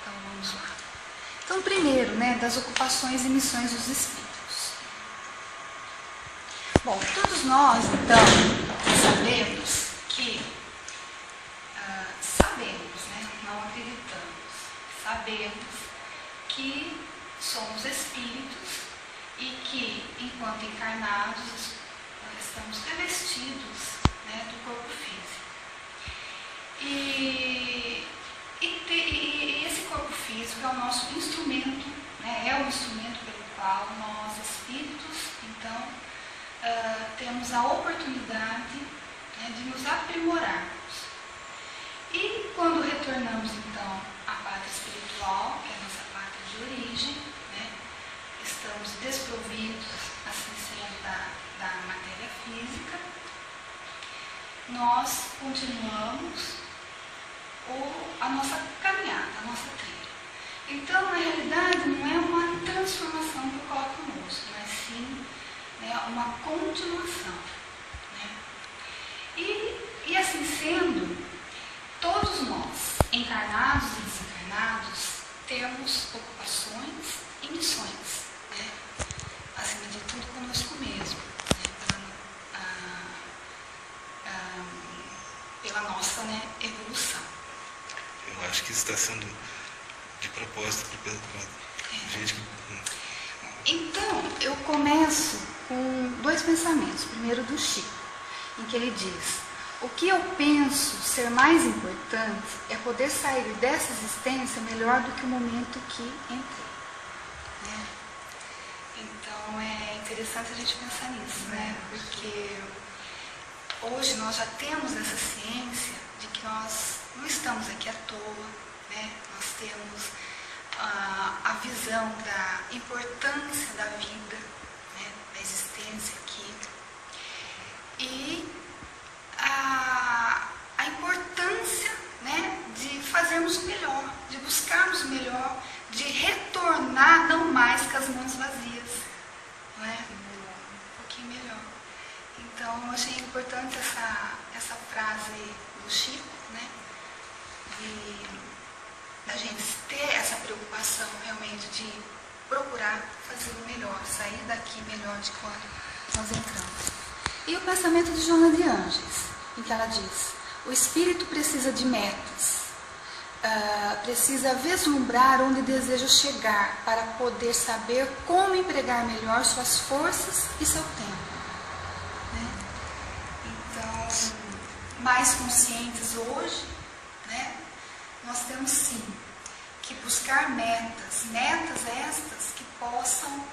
Então vamos lá. Então, primeiro, né, das ocupações e missões dos espíritos. Bom, todos nós, então, sabemos que, né, não acreditamos, sabemos que somos espíritos e que, enquanto encarnados, estamos revestidos, né, do corpo físico. E esse corpo físico é o nosso instrumento, né, é o instrumento pelo qual nós, espíritos, então, temos a oportunidade, né, de nos aprimorarmos. E quando retornamos, então, à pátria espiritual, que é a nossa pátria de origem, né, estamos desprovidos, assim sendo, da matéria física, nós continuamos a nossa caminhada, a nossa trilha. Então, na realidade, não é uma transformação que ocorre conosco, mas sim, né, uma continuação. Né? E assim sendo, todos nós, encarnados e desencarnados, temos ocupações e missões, né? Acima de tudo conosco mesmo, né? Pela nossa, né, evolução. Eu acho que isso está sendo de propósito para gente que... Então, eu começo com dois pensamentos. Primeiro do Chico, em que ele diz: o que eu penso ser mais importante é poder sair dessa existência melhor do que o momento que entrei. Né? Então, é interessante a gente pensar nisso, né? Porque hoje nós já temos essa ciência de que nós não estamos aqui à toa, né? Nós temos a visão da importância da vida, né? Da existência aqui. E a importância, né, de fazermos o melhor, de buscarmos o melhor, de retornar não mais com as mãos vazias, né? Um pouquinho melhor. Então, eu achei importante essa frase do Chico, né? Da gente ter essa preocupação realmente de procurar fazer o melhor, sair daqui melhor de quando nós entramos. E o pensamento de Joana de Ângeles, em que ela diz: o espírito precisa de metas, precisa vislumbrar onde deseja chegar para poder saber como empregar melhor suas forças e seu tempo. Né? Então, mais conscientes hoje, né, nós temos sim que buscar metas estas que possam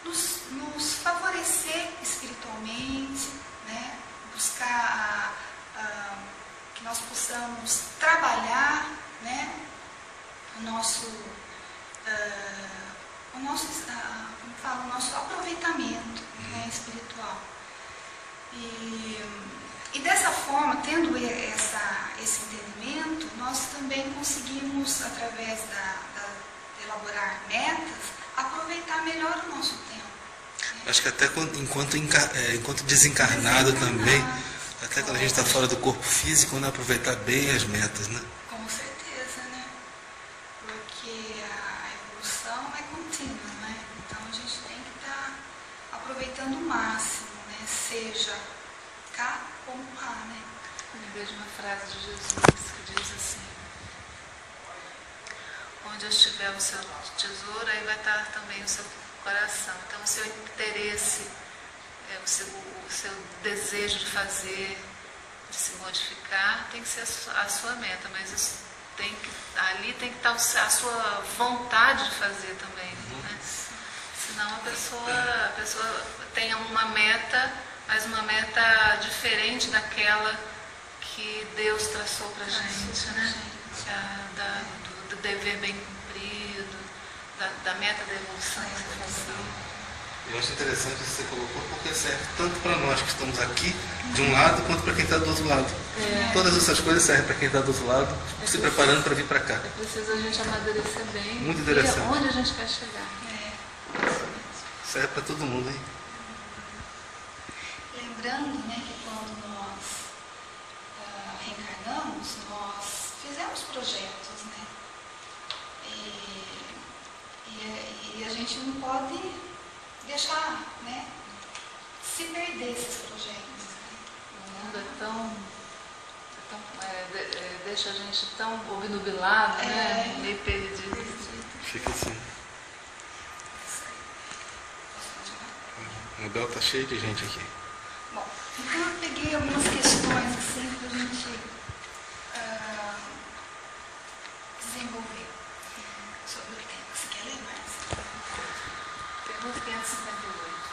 nos favorecer espiritualmente, né? Buscar que nós possamos trabalhar, né? o nosso aproveitamento, né? Espiritual. E dessa forma, tendo esse entendimento, nós também conseguimos, através de elaborar metas, aproveitar melhor o nosso tempo. Né? Acho que até enquanto desencarnado também, até quando a gente está fora do corpo físico, né, aproveitar bem as metas, né? Com certeza, né? Porque a evolução é contínua, né? Então a gente tem que estar aproveitando o máximo, né? Seja cá como lá, né? Eu lembrei de uma frase de Jesus que diz assim: onde estiver o seu tesouro, aí vai estar também o seu coração. Então, o seu interesse, o seu desejo de fazer, de se modificar, tem que ser a sua meta, mas ali tem que estar a sua vontade de fazer também. Né? Senão a pessoa tem uma meta, mas uma meta diferente daquela que Deus traçou para a gente, né? Do dever bem cumprido, da meta da evolução. Eu acho interessante isso que você colocou, porque serve tanto para nós que estamos aqui, de um lado, quanto para quem está do outro lado. Todas essas coisas servem para quem está do outro lado, se preparando para vir para cá. É preciso a gente amadurecer bem. Muito interessante. E onde a gente quer chegar. Serve para todo mundo, hein? Lembrando, né, que quando nós reencarnamos, nós fizemos projetos, né? não pode deixar, né, se perder esses projetos. Né? O mundo deixa a gente tão obnubilado, né? Meio perdido. Fica assim. O Bel tá cheio de gente aqui. Bom, então eu peguei algumas questões assim para a gente desenvolver sobre o tema. Você quer ler mais? Pergunta 558.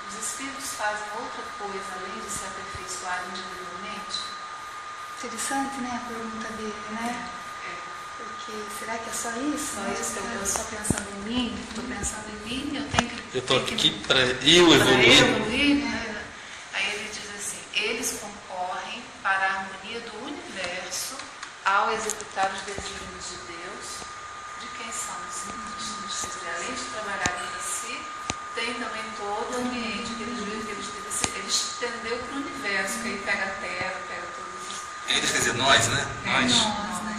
Os espíritos fazem outra coisa além de se aperfeiçoar individualmente? Interessante, né, a pergunta dele, né? Porque será que é só isso? Só isso, eu só pensando em mim, estou pensando em mim, eu tenho que... Eu estou aqui para eu evoluir. Né? Aí ele diz assim, eles concorrem para a harmonia do universo ao executar os desígnios de Deus, de quem são os índios. Quer dizer, além de trabalharem para si, tem também todo o ambiente que eles vivem, que eles estendeu para o universo, que aí pega a Terra, pega todos os... Eles, quer dizer, nós, né? Nós, né?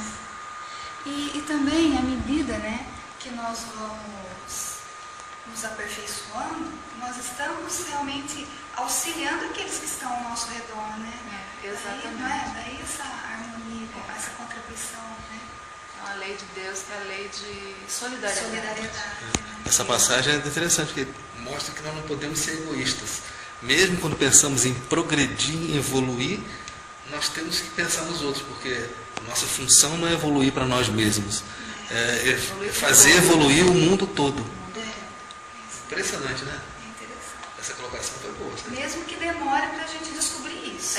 E também, à medida, né, que nós vamos nos aperfeiçoando, nós estamos realmente auxiliando aqueles que estão ao nosso redor, né? Exatamente. Daí essa harmonia, essa contribuição, né? É uma lei de Deus, que é a lei de solidariedade. Essa passagem é interessante, porque mostra que nós não podemos ser egoístas. Mesmo quando pensamos em progredir, em evoluir, nós temos que pensar nos outros, porque nossa função não é evoluir para nós mesmos, é fazer evoluir o mundo todo. Impressionante, né? É interessante. Essa colocação foi boa. Mesmo que demore para a gente descobrir isso.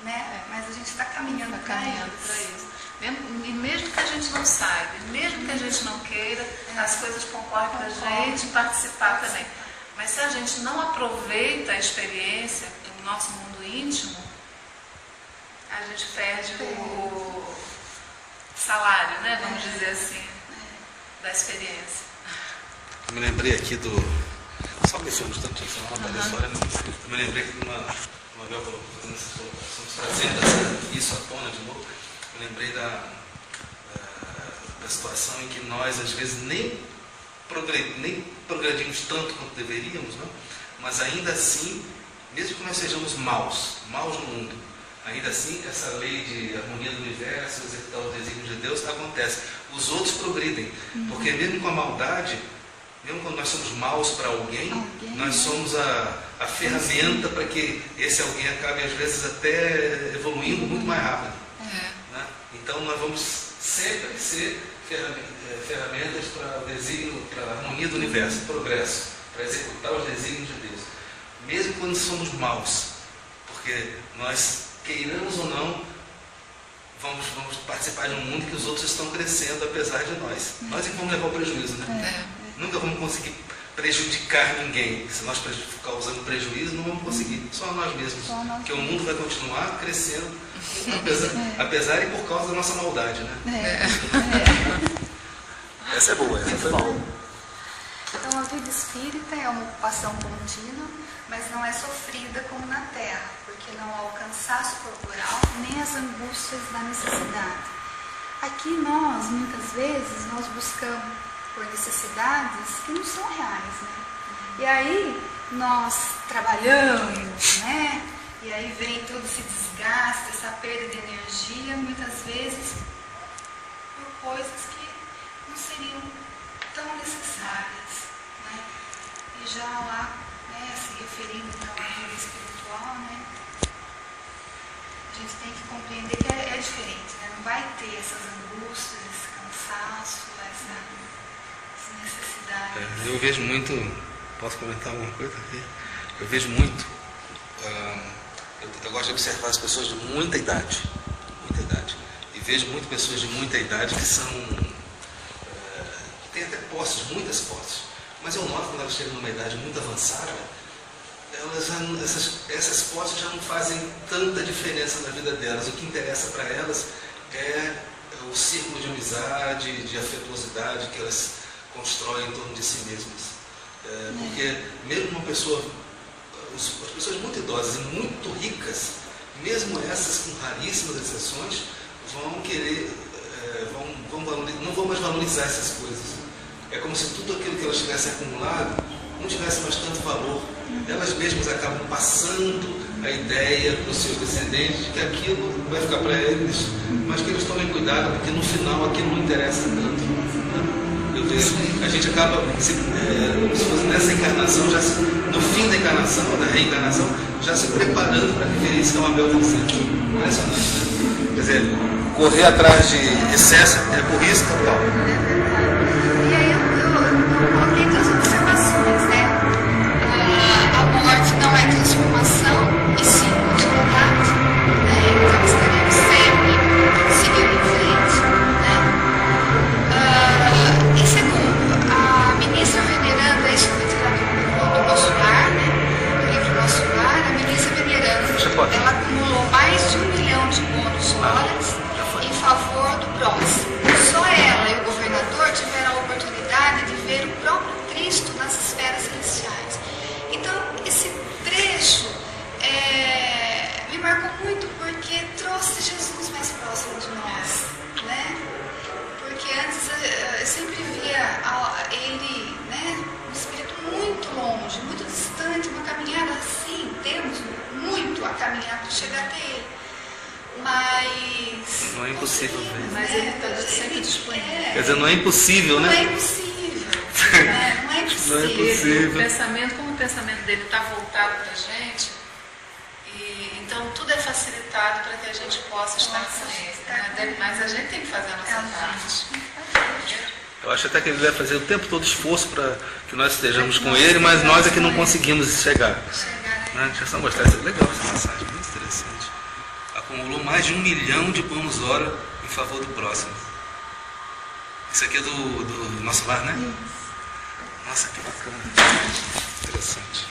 Né? Mas a gente está caminhando para isso. E mesmo que a gente não saiba, mesmo que a gente não queira, as coisas concorrem para a gente participar também. Mas se a gente não aproveita a experiência do nosso mundo íntimo, a gente perde o salário, né? Vamos dizer assim, da experiência. Eu me lembrei aqui do... Só menciono um instantinho, senão não vai da história, não. Eu me lembrei que uma Bel fazendo essas colocações, trazendo isso à tona de novo, eu lembrei da situação em que nós, às vezes, nem progredimos tanto quanto deveríamos, não? Mas ainda assim, mesmo que nós sejamos maus no mundo, ainda assim, essa lei de harmonia do universo, executar os desígnios de Deus, acontece. Os outros progridem, porque mesmo com a maldade, mesmo quando nós somos maus para alguém, nós somos a ferramenta para que esse alguém acabe, às vezes, até evoluindo muito mais rápido. Né? Então, nós vamos sempre ser ferramentas para o desígnio, para a harmonia do universo, progresso, para executar os desígnios de Deus. Mesmo quando somos maus, porque nós, queiramos ou não, vamos participar de um mundo que os outros estão crescendo apesar de nós. Nós é que vamos levar o prejuízo, né? Nunca vamos conseguir prejudicar ninguém. Se nós causando prejuízo, não vamos conseguir. Só nós mesmos. Porque o mundo vai continuar crescendo, apesar e por causa da nossa maldade, né? Essa é boa, essa foi boa. Então, a vida espírita é uma ocupação contínua, mas não é sofrida como na Terra, porque não há o cansaço corporal, nem as angústias da necessidade. Aqui nós, muitas vezes, nós buscamos por necessidades que não são reais, né? E aí nós trabalhamos, né? E aí vem todo esse desgaste, essa perda de energia, muitas vezes por coisas que não seriam tão necessárias, né? E já lá, né, se referindo então à vida espiritual, né? A gente tem que compreender que é diferente, né? Não vai ter essas angústias, esse cansaço, essa necessidade. Eu vejo muito, posso comentar alguma coisa aqui? Eu vejo muito, eu gosto de observar as pessoas de muita idade, e vejo muito pessoas de muita idade que são, que têm até posses, muitas posses, mas eu noto quando elas chegam numa idade muito avançada, essas posses já não fazem tanta diferença na vida delas. O que interessa para elas é o círculo de amizade, de afetuosidade que elas constroem em torno de si mesmas. Porque mesmo uma pessoa, as pessoas muito idosas e muito ricas, mesmo essas com raríssimas exceções, vão querer, não vão mais valorizar essas coisas. É como se tudo aquilo que elas tivessem acumulado não tivesse mais tanto valor. Elas mesmas acabam passando a ideia para os seus descendentes de que aquilo vai ficar para eles, mas que eles tomem cuidado, porque no final aquilo não interessa tanto. Eu vejo, a gente acaba, como se fosse nessa encarnação, no fim da encarnação, da reencarnação, já se preparando para viver isso que é uma Abel Vicente. Impressionante, né? Quer dizer, correr atrás de excesso é burrice total. E aí eu coloquei duas observações, né? A morte não é transformação, e sim continuidade, né? Então estaremos sempre seguindo em frente, né? E segundo, a ministra veneranda, isso foi tirado do nosso lar, né? Do livro Nosso Lar, a ministra veneranda, ela acumulou mais de 1 milhão de bônus horas em favor do próximo. Só ela e o governador tiveram a oportunidade de ver o próprio Cristo nas esferas celestiais. Então, esse trecho me marcou muito porque trouxe Jesus mais próximo de nós, né? Porque antes eu sempre via ele, né, um espírito muito longe, muito distante, uma caminhada assim, temos muito a caminhar para chegar até ele. Mas não é impossível ver. Mas ele está sempre disponível. Quer dizer, não é impossível, né? Não é impossível. Não é impossível. Não é impossível. O pensamento, como o pensamento dele está voltado para a gente, e então tudo é facilitado para que a gente possa estar com ele. Né? Mas a gente tem que fazer a nossa parte. Eu acho até que ele vai fazer o tempo todo esforço para que nós estejamos com ele, mas nós é que não conseguimos chegar. Né? Deixa eu só mostrar isso. Legal essa mensagem, muito interessante. Acumulou mais de 1 milhão de bônus hora em favor do próximo. Isso aqui é do Nosso Lar, né? Nossa, que bacana. Interessante.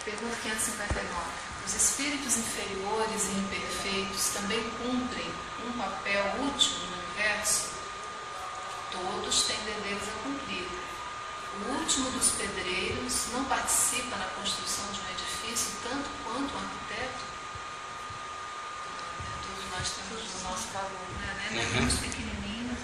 Pergunta 559. Os espíritos inferiores e imperfeitos também cumprem um papel útil no universo? Todos têm deveres a cumprir. O último dos pedreiros não participa na construção de um edifício tanto quanto um arquiteto? Todos nós temos o nosso valor, né? Nem muito pequenininho.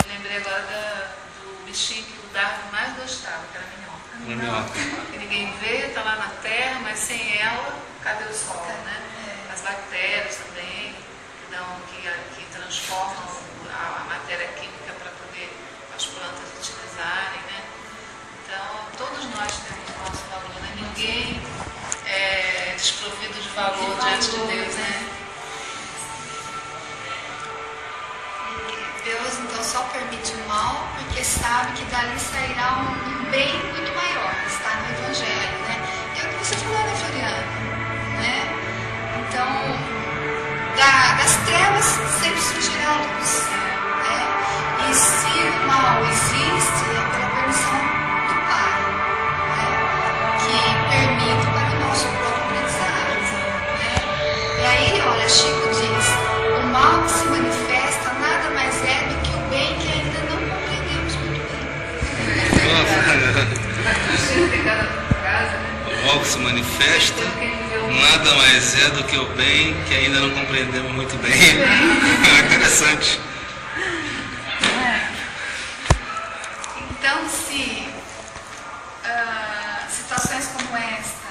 Me lembrei agora do bichinho que o Darwin mais gostava, que era a minhoca. Que ninguém vê, está lá na Terra, mas sem ela, cadê o sol, né? As bactérias também, que transformam a matéria química para poder as plantas utilizarem, né? Então, todos nós temos o nosso valor, né? Ninguém é desprovido de valor diante de Deus, né? Deus então só permite o mal porque sabe que dali sairá um bem muito maior, está no Evangelho, né? E é o que você falou, né, Floriana? Né? Então, das trevas sempre surgirá a luz, né? E se o mal existe, é pela permissão do Pai, né? Que permite para o nosso próprio aprendizado, né? E aí, olha, Chico diz, o mal que se manifesta nada mais é do que o bem que ainda não compreendemos muito bem. O mal que se manifesta nada mais é do que o bem que ainda não compreendemos muito bem. Interessante. Então, se situações como esta,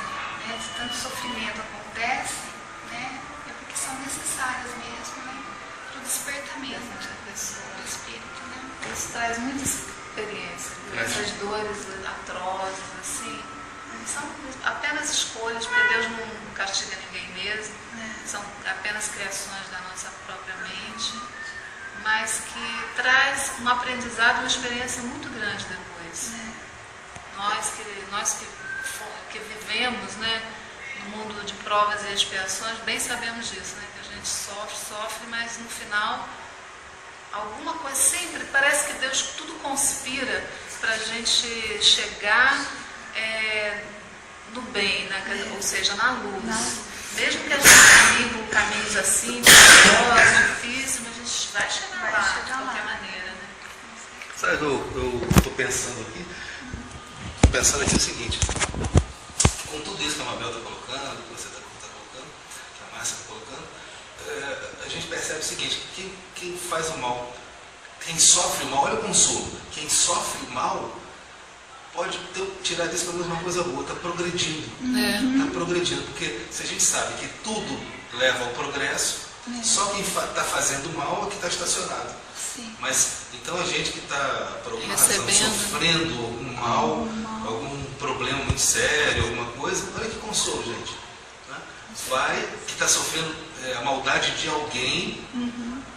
né, de tanto sofrimento acontecem, né, é porque são necessárias mesmo, né, para o despertamento da pessoa, do espírito, né? Isso traz muita experiência. Essas dores atrozes, assim, são apenas escolhas, porque Deus não castiga ninguém mesmo, são apenas criações da nossa própria mente, mas que traz um aprendizado, uma experiência muito grande depois. Nós que vivemos, né, no mundo de provas e expiações, bem sabemos disso, né, que a gente sofre, mas no final, alguma coisa sempre, parece que Deus tudo conspira para a gente chegar no bem, né, ou seja, na luz. Mesmo que a gente caminhe caminhos assim, perigosos, difíceis, mas a gente vai chegar lá de qualquer maneira. Né? Sabe, eu estou pensando aqui o seguinte, com tudo isso que a Mabel está colocando, que você está colocando, que a Márcia está colocando, a gente percebe o seguinte, quem faz o mal, Quem sofre mal, olha o consolo. Quem sofre mal pode tirar disso pelo menos uma coisa boa, está progredindo. Está progredindo, porque se a gente sabe que tudo leva ao progresso, só quem está fazendo mal é que está estacionado. Sim. Mas então a gente que está, por alguma razão, Recebendo. sofrendo algum mal, algum problema muito sério, alguma coisa, olha que consolo, gente. Né? Vai, que está sofrendo a maldade de alguém,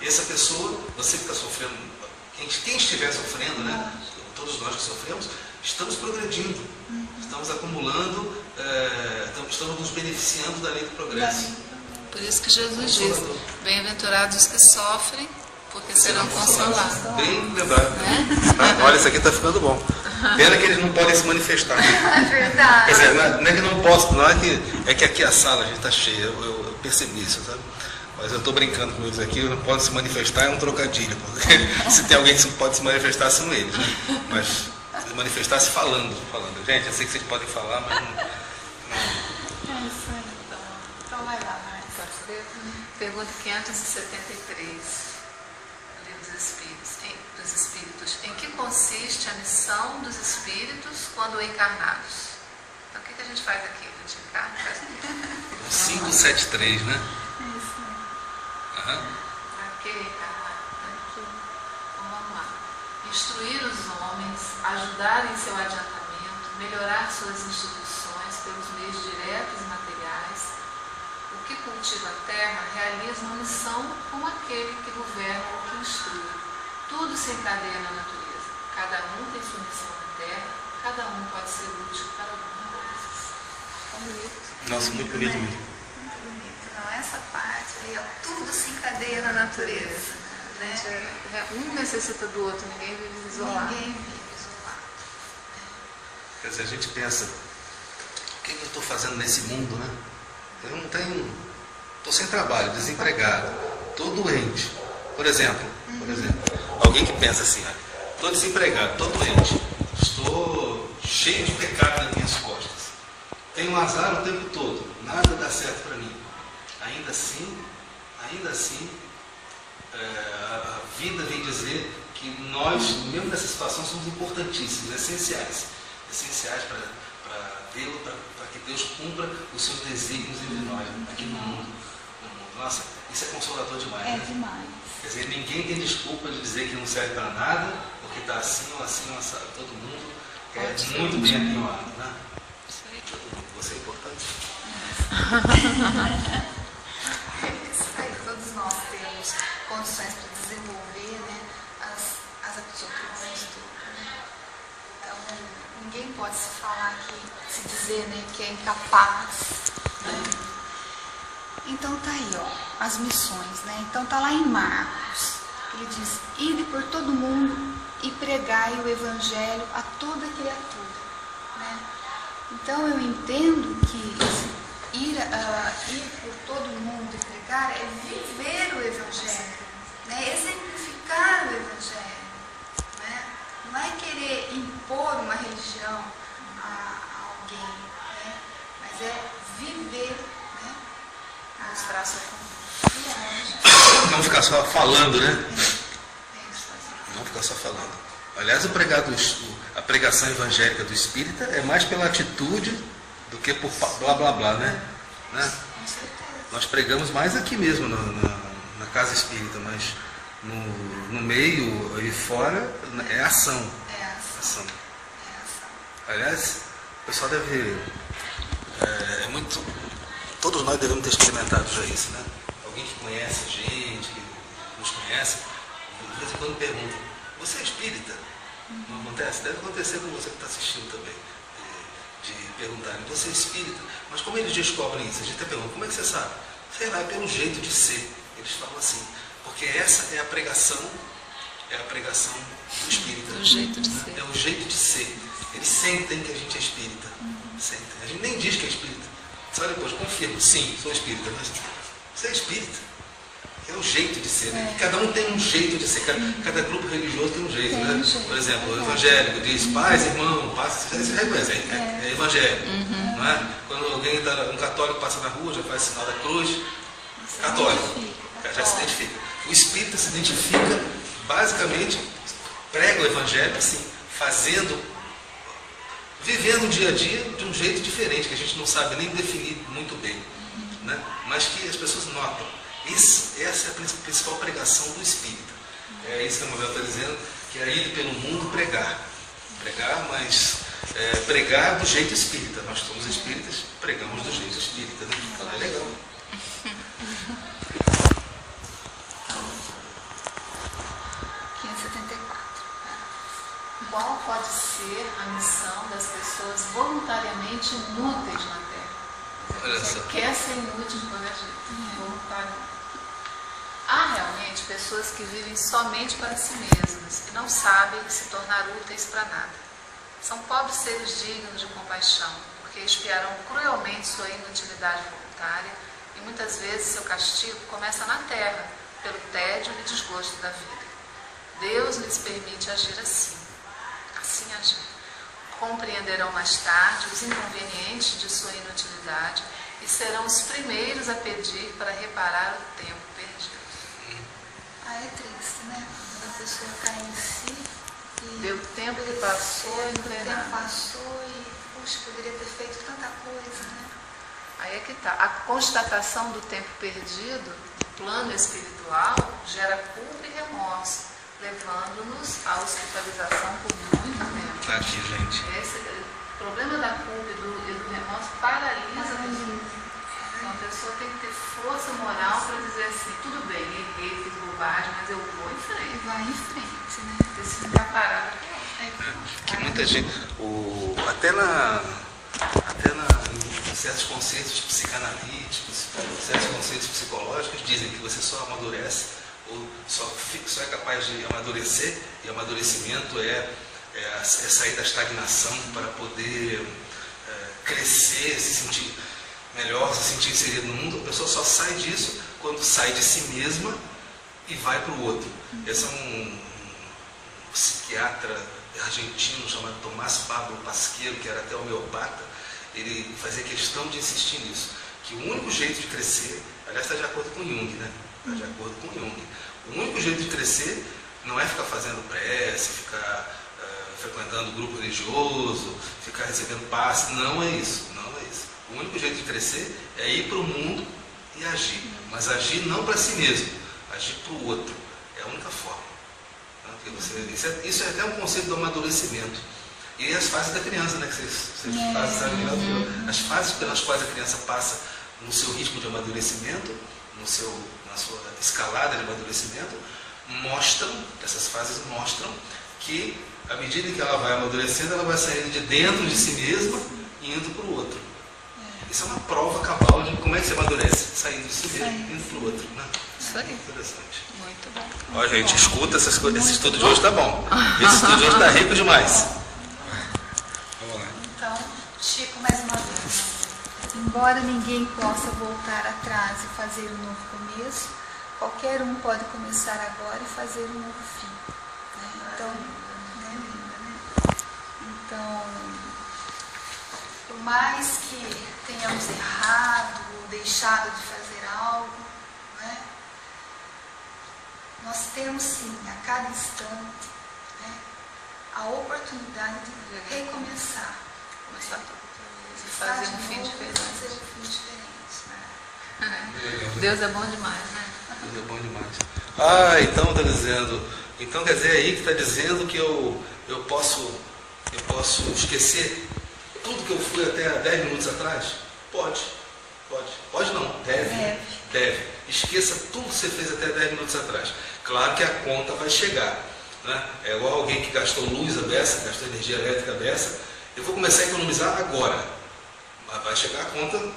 essa pessoa, você que está sofrendo, quem estiver sofrendo, né? Todos nós que sofremos, estamos progredindo, estamos acumulando, estamos nos beneficiando da lei do progresso. Por isso que Jesus diz, bem-aventurados os que sofrem, porque serão consolados. Bem lembrado. Tá? Olha, isso aqui está ficando bom. Pena que eles não podem se manifestar. É verdade. Quer dizer, não é que não posso, não é que aqui a sala a gente está cheia, eu percebi isso, sabe? Mas eu estou brincando com eles aqui, não podem se manifestar, é um trocadilho, porque se tem alguém que pode se manifestar, são eles, né? Mas se manifestar-se falando. Gente, eu sei que vocês podem falar, mas não. É isso aí. Então vai lá, Marcos. Pergunta 573, Livro dos Espíritos. Em que consiste a missão dos espíritos quando encarnados? Então, o que a gente faz aqui? A gente encarna, faz o quê? 573, né? É isso aí. Aham. Para que encarnar? Então, vamos lá. Instruir os homens, ajudar em seu adiantamento, melhorar suas instituições pelos meios diretos e materiais. O que cultiva a terra realiza uma missão como aquele que governa ou que instrui. Tudo se encadeia na natureza. Cada um tem sua missão na terra, cada um pode ser útil para alguma coisa. Bonito. Nossa, muito bonito mesmo. Muito bonito. Não, essa parte aí, ó, tudo se encadeia na natureza. Né? Um necessita do outro, ninguém vive isolado. Ninguém vive isolado. Quer dizer, a gente pensa, o que eu estou fazendo nesse mundo, né? Eu não tenho, estou sem trabalho, desempregado, estou doente. Por exemplo, alguém que pensa assim, estou desempregado, estou doente, estou cheio de pecado nas minhas costas, tenho um azar o tempo todo, nada dá certo para mim. Ainda assim, a vida vem dizer que nós, mesmo nessa situação, somos importantíssimos, essenciais para Deus, para que Deus cumpra os seus desígnios entre nós, aqui no mundo. Nossa, isso é consolador demais. É né? demais. Quer dizer, ninguém tem desculpa de dizer que não serve para nada, porque está assim ou assado. Todo mundo é muito bem alinhado, né? Todo mundo. Você é importante. Isso aí, todos nós temos condições para desenvolver, né, as aptidões, tudo, né? Então, ninguém pode se falar se dizer, né, que é incapaz. Né? Então tá aí, ó, as missões, né? Então tá lá em Marcos, ele diz, ide por todo mundo e pregai o evangelho a toda criatura, né? Então eu entendo que ir por todo mundo e pregar é viver o evangelho, né? Exemplificar o evangelho, né? Não é querer impor uma religião a alguém, né? Mas é viver, né? Mostrar sua conduta. Não ficar só falando, né? Não ficar só falando. Aliás, a pregação evangélica do Espírita é mais pela atitude do que por blá blá blá, né? Com certeza. Nós pregamos mais aqui mesmo, na casa espírita, mas no meio e fora é ação. É ação. É ação. Aliás, o pessoal deve. Todos nós devemos ter experimentado já isso, né? Alguém que conhece a gente, que nos conhece, de vez em quando pergunta: você é espírita? Não acontece? Deve acontecer com você que está assistindo também. De perguntarem: você é espírita? Mas como eles descobrem isso? A gente até pergunta: como é que você sabe? Sei lá, é pelo jeito de ser. Eles falam assim, porque essa é a pregação do espírita. Do jeito de ser. É o jeito de ser. Eles sentem que a gente é espírita. Sentem. A gente nem diz que é espírita. Só depois confirma, sim, sou espírita. Mas você é espírita. É o jeito de ser. Né? Cada um tem um jeito de ser. Cada grupo religioso tem um jeito. Tem Né? um jeito. Por exemplo, o evangélico diz paz, irmão, paz. Você reconhece, é evangélico. Não é? Quando um católico passa na rua, já faz sinal da cruz. Católico. Já se identifica. O espírita se identifica basicamente prega o Evangelho assim, vivendo o dia a dia de um jeito diferente, que a gente não sabe nem definir muito bem, né? Mas que as pessoas notam. Essa é a principal pregação do Espírita. É isso que a Mabel está dizendo, que é ir pelo mundo pregar. Pregar, mas pregar do jeito espírita. Nós somos espíritas, pregamos do jeito espírita, né? Então é legal. 574. Qual pode ser a missão das pessoas voluntariamente inúteis na Terra? Olha só. Quer ser inútil de qualquer jeito, voluntariamente. Há realmente pessoas que vivem somente para si mesmas e não sabem se tornar úteis para nada. São pobres seres dignos de compaixão, porque expiarão cruelmente sua inutilidade voluntária e muitas vezes seu castigo começa na terra, pelo tédio e desgosto da vida. Deus lhes permite agir assim agir. Compreenderão mais tarde os inconvenientes de sua inutilidade e serão os primeiros a pedir para reparar o tempo perdido. É triste, né? Quando a pessoa cai em si e Deu tempo que passou e não o vê tempo nada. passou e, puxa, poderia ter feito tanta coisa, né? Aí é que está. A constatação do tempo perdido, no plano espiritual, gera culpa e remorso, levando-nos à hospitalização por muito tempo. Tá aqui, gente. Esse problema da culpa e do remorso paralisa a pessoa. Então a pessoa tem que ter força moral para dizer assim, tudo bem, errei, fiz bobagem, mas eu vou em frente. E vai em frente, né? Porque se ficar parado, Que muita gente, em certos conceitos psicanalíticos, certos conceitos psicológicos dizem que você só amadurece ou só é capaz de amadurecer, e amadurecimento é sair da estagnação para poder crescer, se sentir melhor, se sentir inserido no mundo. A pessoa só sai disso quando sai de si mesma e vai para o outro. Esse é um psiquiatra argentino chamado Tomás Pablo Pasquero, que era até homeopata. Ele fazia questão de insistir nisso, que o único jeito de crescer, aliás, está de acordo com Jung, né? Está de acordo com Jung. O único jeito de crescer não é ficar fazendo prece, ficar frequentando grupo religioso, ficar recebendo passe. Não é isso, não é isso. O único jeito de crescer é ir para o mundo e agir. Mas agir não para si mesmo, agir para o outro. É a única forma. Isso é até um conceito do amadurecimento. E as fases da criança, né? Que vocês sabem, as fases pelas quais a criança passa no seu ritmo de amadurecimento, na sua escalada de amadurecimento, essas fases mostram que, à medida que ela vai amadurecendo, ela vai saindo de dentro de si mesma e indo para o outro. Isso é uma prova cabal de como é que se amadurece, saindo de si mesmo e indo para o outro. Né? Isso aí. Interessante. Muito bom. Ó, gente, escuta essas coisas. Esse estudo de hoje tá bom. Esse estudo de hoje está rico demais. Vamos lá. Então, Chico, mais uma vez. Embora ninguém possa voltar atrás e fazer um novo começo, qualquer um pode começar agora e fazer um novo fim. Né? Então, Então, por mais que tenhamos errado ou deixado de fazer algo, né, nós temos sim, a cada instante, né, a oportunidade de recomeçar. Começar tudo. Fazer Fazer um fim diferente. Fazer um fim diferente. Deus é bom demais, né? Deus é bom demais. Então está dizendo. Então quer dizer aí que está dizendo que eu posso esquecer tudo que eu fui até 10 minutos atrás? Pode. Pode não, deve. Esqueça tudo que você fez até 10 minutos atrás. Claro que a conta vai chegar. Né? É igual alguém que gastou luz a beça, gastou energia elétrica a beça. Eu vou começar a economizar agora. Mas vai chegar a conta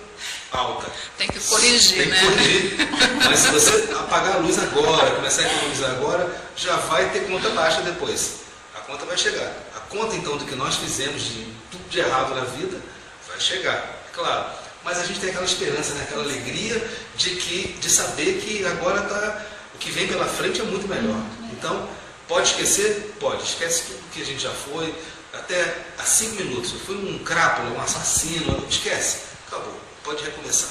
alta. Tem que corrigir, né? Tem que corrigir. Mas se você apagar a luz agora, começar a economizar agora, já vai ter conta baixa depois. A conta vai chegar. A conta, então, do que nós fizemos de tudo de errado na vida, vai chegar. É claro. Mas a gente tem aquela esperança, né? Aquela alegria de saber que agora o que vem pela frente é muito melhor. Então, pode esquecer? Pode. Esquece tudo que a gente já foi. Até há 5 minutos. Eu fui um crápula, um assassino. Esquece. Acabou. Pode recomeçar.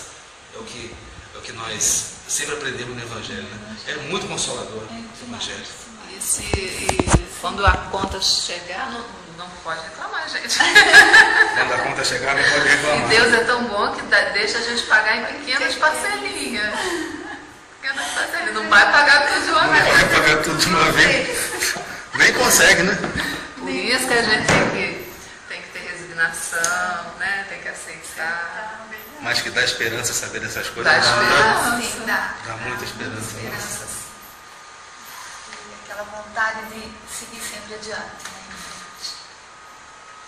É o que nós sempre aprendemos no Evangelho. Né? É muito consolador o Evangelho. Quando a conta chegar, não pode reclamar, gente. Quando a conta chegar, não pode reclamar. Deus é tão bom que deixa a gente pagar em pequenas parcelinhas. Não vai pagar tudo de uma vez. Não vai pagar tudo de uma vez. Nem consegue, né? Por isso que a gente tem que ter resignação, né? Tem que aceitar. Mas que dá esperança saber dessas coisas. Dá esperança. Dá muita esperança. Aquela vontade de seguir sempre adiante.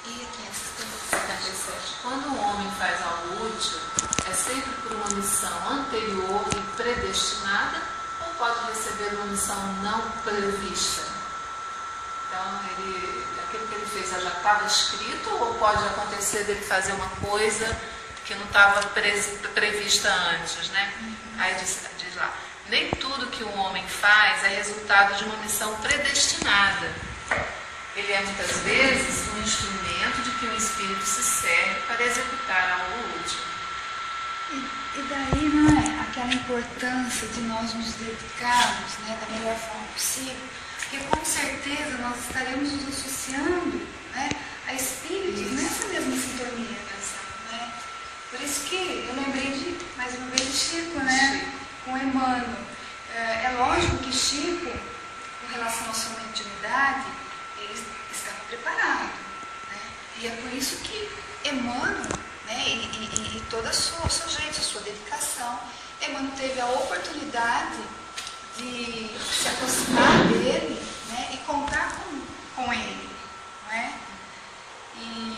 E aqui, assistente. Quando um homem faz algo útil, é sempre por uma missão anterior e predestinada, ou pode receber uma missão não prevista? Então, aquilo que ele fez já estava escrito, ou pode acontecer dele fazer uma coisa que não estava prevista antes, né? Aí diz lá, nem tudo que um homem faz é resultado de uma missão predestinada. Ele é muitas vezes um instrumento de que o Espírito se serve para executar algo útil. E daí, não é? Aquela importância de nós nos dedicarmos, né, da melhor forma possível, porque com certeza nós estaremos nos associando, né, a espíritos nessa mesma sintonia. Né? Por isso que eu lembrei mais uma vez de Chico, né? Com Emmanuel. É lógico que Chico, com relação ao seu momento de unidade, ele estava preparado. Né? E é por isso que Emmanuel, né, e todo o seu jeito, a sua dedicação, Emmanuel teve a oportunidade de se aproximar dele, né, e contar com ele. Né? E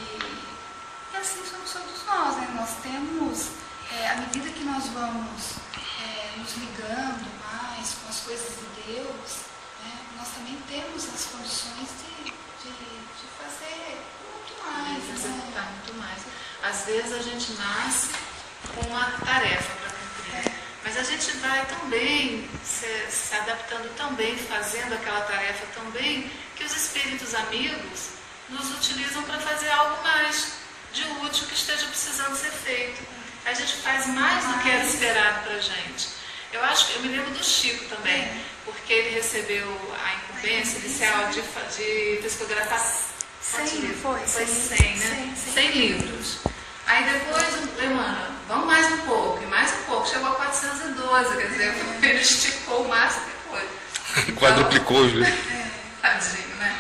assim somos todos nós. Né? Nós temos, à medida que nós vamos nos ligando mais com as coisas de Deus, né, nós também temos as condições de fazer muito mais. Executar muito mais. Às vezes a gente nasce com uma tarefa para cumprir, mas a gente vai também se adaptando também, fazendo aquela tarefa também, que os espíritos amigos nos utilizam para fazer algo mais de útil que esteja precisando ser feito. A gente faz mais do que era esperado para a gente. Eu me lembro do Chico também, porque ele recebeu a incumbência inicial de psicografar 100 livros. Foi 100, né? 100 livros. Aí depois, Emmanuel, vamos mais um pouco, e mais um pouco, chegou a 412, quer dizer, ele esticou o máximo depois. Quadruplicou os livros. Tadinho, né?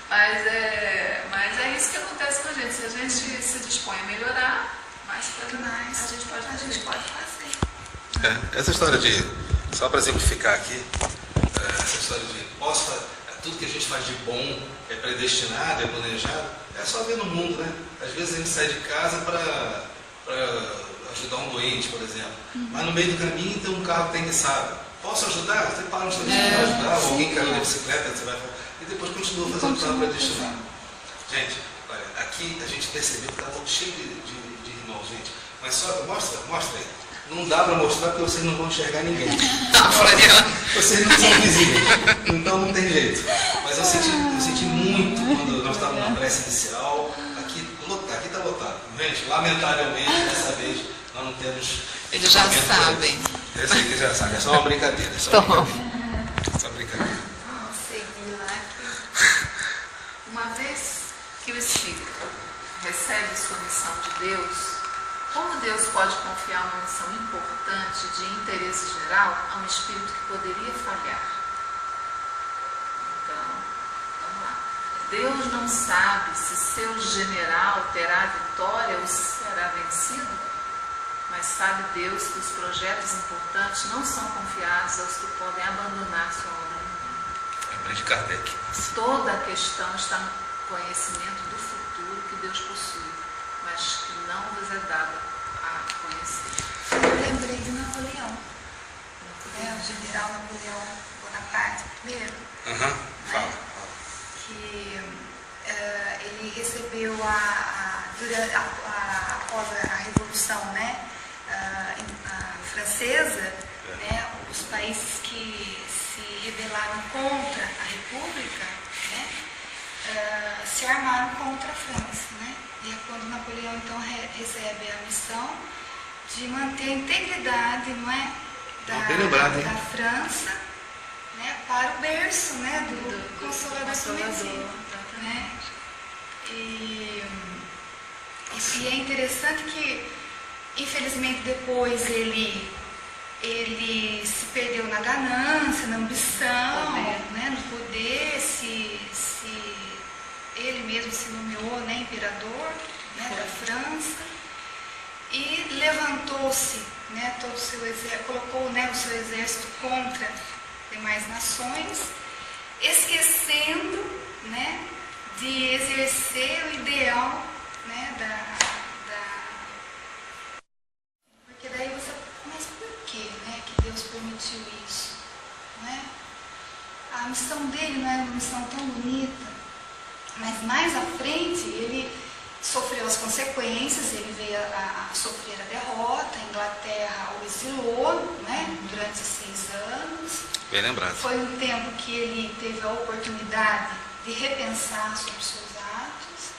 Mas é isso que acontece com a gente. Se a gente se dispõe a melhorar, mais coisa mais a gente pode fazer. Essa história só para exemplificar aqui, essa história tudo que a gente faz de bom é predestinado, é planejado, é só ver no mundo, né? Às vezes a gente sai de casa para ajudar um doente, por exemplo, mas no meio do caminho tem um carro que tem guiçada. Posso ajudar? Você para um instante para ajudar, ou alguém caiu na bicicleta, você vai falar, e depois continua fazendo o plano predestinado. Gente, olha, aqui a gente percebeu que estava cheio de irmãos, gente, mas só mostra aí. Não dá para mostrar porque vocês não vão enxergar ninguém. Vocês não são visíveis, então não tem jeito. Mas eu senti muito quando nós estávamos na prece inicial. Aqui está lotado. Gente, lamentavelmente, dessa vez, nós não temos... Eles já sabem. Esse aí que já sabe, é só uma brincadeira. É só brincadeira. Vamos seguir lá. Uma vez que o Espírito recebe sua missão de Deus, como Deus pode confiar uma missão importante de interesse geral a um espírito que poderia falhar? Então, vamos lá. Deus não sabe se seu general terá a vitória ou será vencido, mas sabe Deus que os projetos importantes não são confiados aos que podem abandonar sua obra no mundo. Lembrei de Kardec. Toda a questão está no conhecimento do futuro que Deus possui, mas que não vos é dado a conhecer. Eu lembrei de Napoleão, o general Napoleão Bonaparte primeiro, Fala. que ele recebeu após a Revolução, né, a francesa, né, os países que se rebelaram contra a República, né, se armaram contra a França, né? E é quando Napoleão então recebe a missão de manter a integridade, não é, da França, né, para o berço, né, do Consolador prometido, né? E é interessante que, infelizmente, depois ele se perdeu na ganância, na ambição, né, no poder, ele mesmo se nomeou, né, imperador, né, da França, e levantou-se, né, todo o seu exército, colocou, né, o seu exército contra demais nações, esquecendo, né, de exercer o ideal, né, porque daí você, mas por que, né, que Deus permitiu isso, né? A missão dele não era uma missão tão bonita, mas mais à frente ele sofreu as consequências, ele veio a sofrer a derrota, a Inglaterra o exilou, né, durante 6 anos. Bem lembrado. Foi um tempo que ele teve a oportunidade de repensar sobre os seus atos.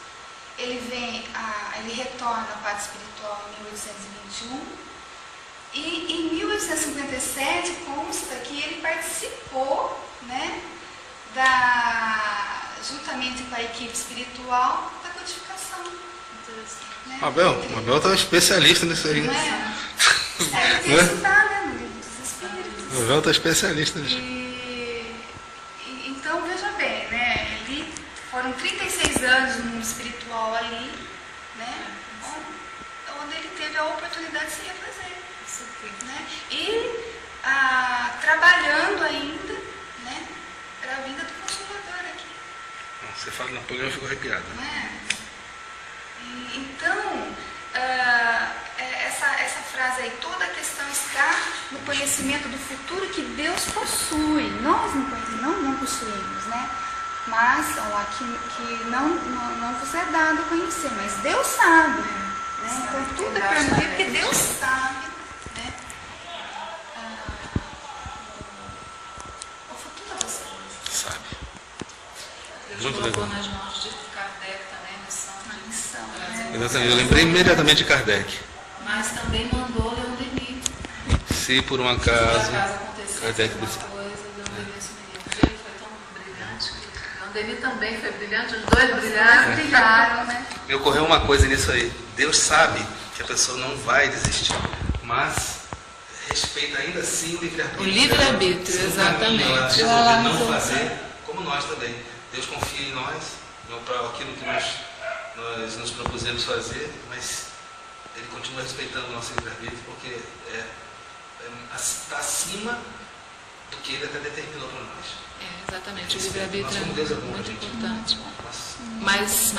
Ele retorna à pátria espiritual em 1821. E em 1857 consta que ele participou, né, juntamente com a equipe espiritual, da codificação. Né? Abel tá um especialista nisso aí. Não é? Isso está, né, no livro dos Espíritos. Abel tá especialista nisso. Então, veja bem, né, foram 36 anos no mundo espiritual ali, né, onde ele teve a oportunidade de se refazer. Né? E trabalhando ainda, né, para a vinda do Consolador aqui. Você fala na programa, eu fico arrepiado. Né? Então, essa frase aí, toda a questão está no conhecimento do futuro que Deus possui. Nós não possuímos, né? Mas, que não vos é dado conhecer, mas Deus sabe. Né? Então, tudo é permitido porque Deus sabe. Deus colocou nas mãos de Kardec também a missão. Exatamente, eu lembrei imediatamente de Kardec. Mas também mandou Leon Denis. Se por um acaso Kardec alguma coisa, Leon Denis ele foi tão brilhante. Leon Denis também foi brilhante, os dois brilharam, né? Me ocorreu uma coisa nisso aí. Deus sabe que a pessoa não vai desistir, mas respeita ainda assim o livre-arbítrio. O livre-arbítrio, exatamente. Ela resolve não fazer, como nós também. Deus confia em nós, para aquilo que nós nos propusemos fazer, mas Ele continua respeitando o nosso livre-arbítrio, porque está acima do que Ele até determinou para nós. Exatamente, o livre-arbítrio é muito importante. Mas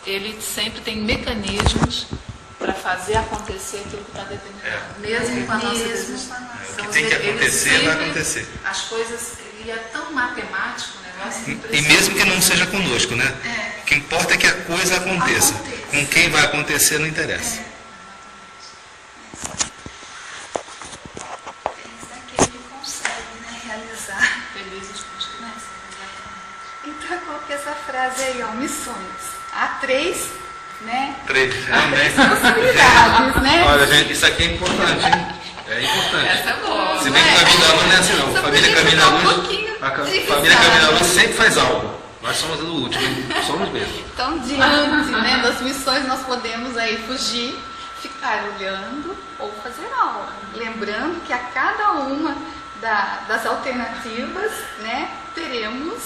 Ele sempre tem mecanismos para fazer acontecer aquilo que está determinado. Mesmo com a nossa desistência. O que tem que acontecer, vai acontecer. As coisas, ele é tão matemático, o negócio. E mesmo que não seja conosco, né? O que importa é que a coisa aconteça. Com quem vai acontecer não interessa. Feliz daquele que consegue, né, realizar. Felizes com os que Então, qual que é essa frase aí, ó? Missões. Há 3, né? 3, realmente. Possibilidades, né? Olha, gente, isso aqui é importante, hein? É importante. Essa é boa. Se bem que Caminho da Luz não é assim, não. Família Caminho da Luz, Família Caminho da Luz sempre faz algo. Nós somos o último, somos mesmo. Então, diante, né, das missões, nós podemos aí fugir, ficar olhando ou fazer algo. Lembrando que a cada uma das alternativas, né, teremos,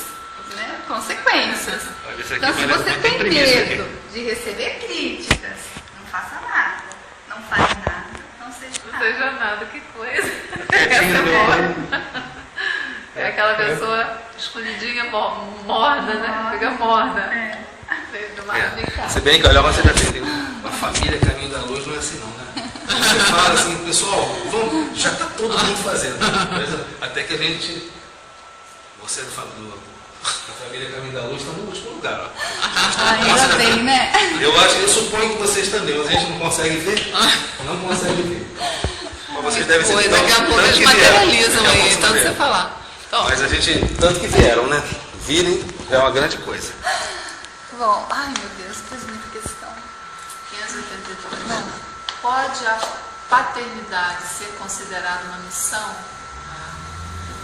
né, consequências. Então, se você tem medo de receber críticas, não faça nada, não fale nada, não seja nada. Não seja nada, que coisa. Essa é boa. É aquela pessoa escondidinha, morna, né? Fica morna. Se bem que, olha, você já tem uma família Caminho da Luz, não é assim não, né? Você fala assim, pessoal, vamos, já está todo mundo fazendo. Mas, até que a gente, você fala da família Caminho da Luz, está no último lugar. Ó. Ainda bem, né? Eu suponho que vocês também, mas a gente não consegue ver. Não consegue ver. Mas vocês devem ser daqui a pouco eles materializam aí, tanto você falar. Mas a gente, tanto que vieram, né? Virem é uma grande coisa. Bom, ai meu Deus, faz muita questão. 582. Bom, pode a paternidade ser considerada uma missão?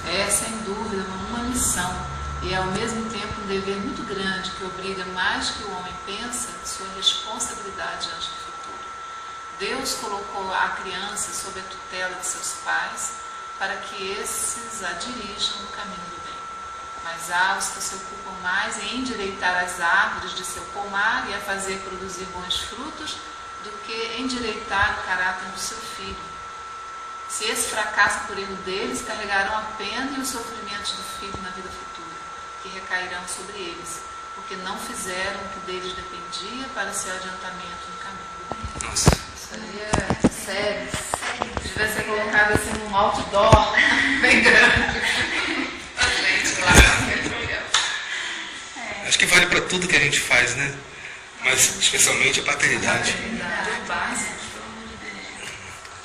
É, sem dúvida, uma missão. E é ao mesmo tempo um dever muito grande que obriga mais que o homem pensa sua responsabilidade diante do futuro. Deus colocou a criança sob a tutela de seus pais para que esses a dirijam no caminho do bem. Mas há os que se ocupam mais em endireitar as árvores de seu pomar e a fazer produzir bons frutos do que endireitar o caráter do seu filho. Se esse fracassa por erro deles, carregarão a pena e os sofrimentos do filho na vida futura, que recairão sobre eles, porque não fizeram o que deles dependia para seu adiantamento no caminho do bem. Nossa. Isso aí é sério. Devia ser colocado assim num outdoor bem grande. Gente, lá. Acho que vale para tudo que a gente faz, né? Mas especialmente a paternidade. É o básico.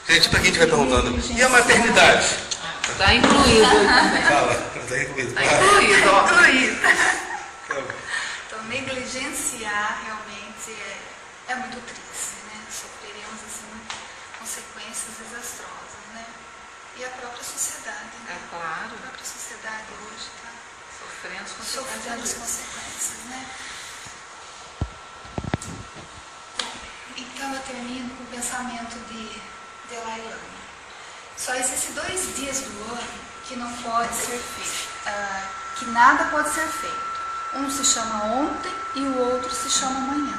Gente, para quem estiver perguntando, e a maternidade? Está incluído aí também. Fala, está incluído. Está incluído, ó. Então, negligenciar realmente é muito triste, né? Sofreremos assim, consequências desastrosas, né? E a própria sociedade, né? É claro. A própria sociedade hoje está Sofrendo as sofrendo as consequências. consequências, né? Então eu termino com o pensamento de Lailane. Só existem 2 dias do ano que não pode ser feito, que nada pode ser feito. Um se chama ontem e o outro se chama amanhã.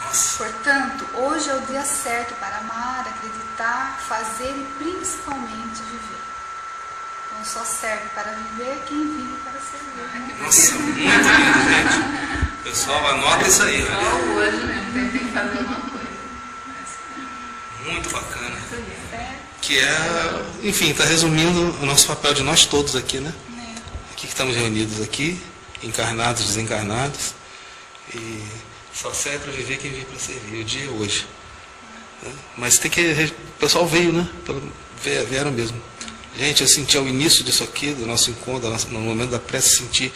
Nossa. Portanto, hoje é o dia certo para amar, acreditar, fazer e principalmente viver. Então só serve para viver quem vive para servir. Né? Nossa, muito lindo, gente. Pessoal, anota isso aí, olha. Só hoje mesmo tem que fazer uma coisa. Muito bacana. Certo? Que é, enfim, está resumindo o nosso papel de nós todos aqui, né? Né? Aqui que estamos reunidos aqui, encarnados, desencarnados, e só serve para viver quem vive para servir. O dia é hoje. Né? Mas tem que. O pessoal veio, né? Vieram mesmo. Gente, eu senti ao início disso aqui, do nosso encontro, no momento da prece, senti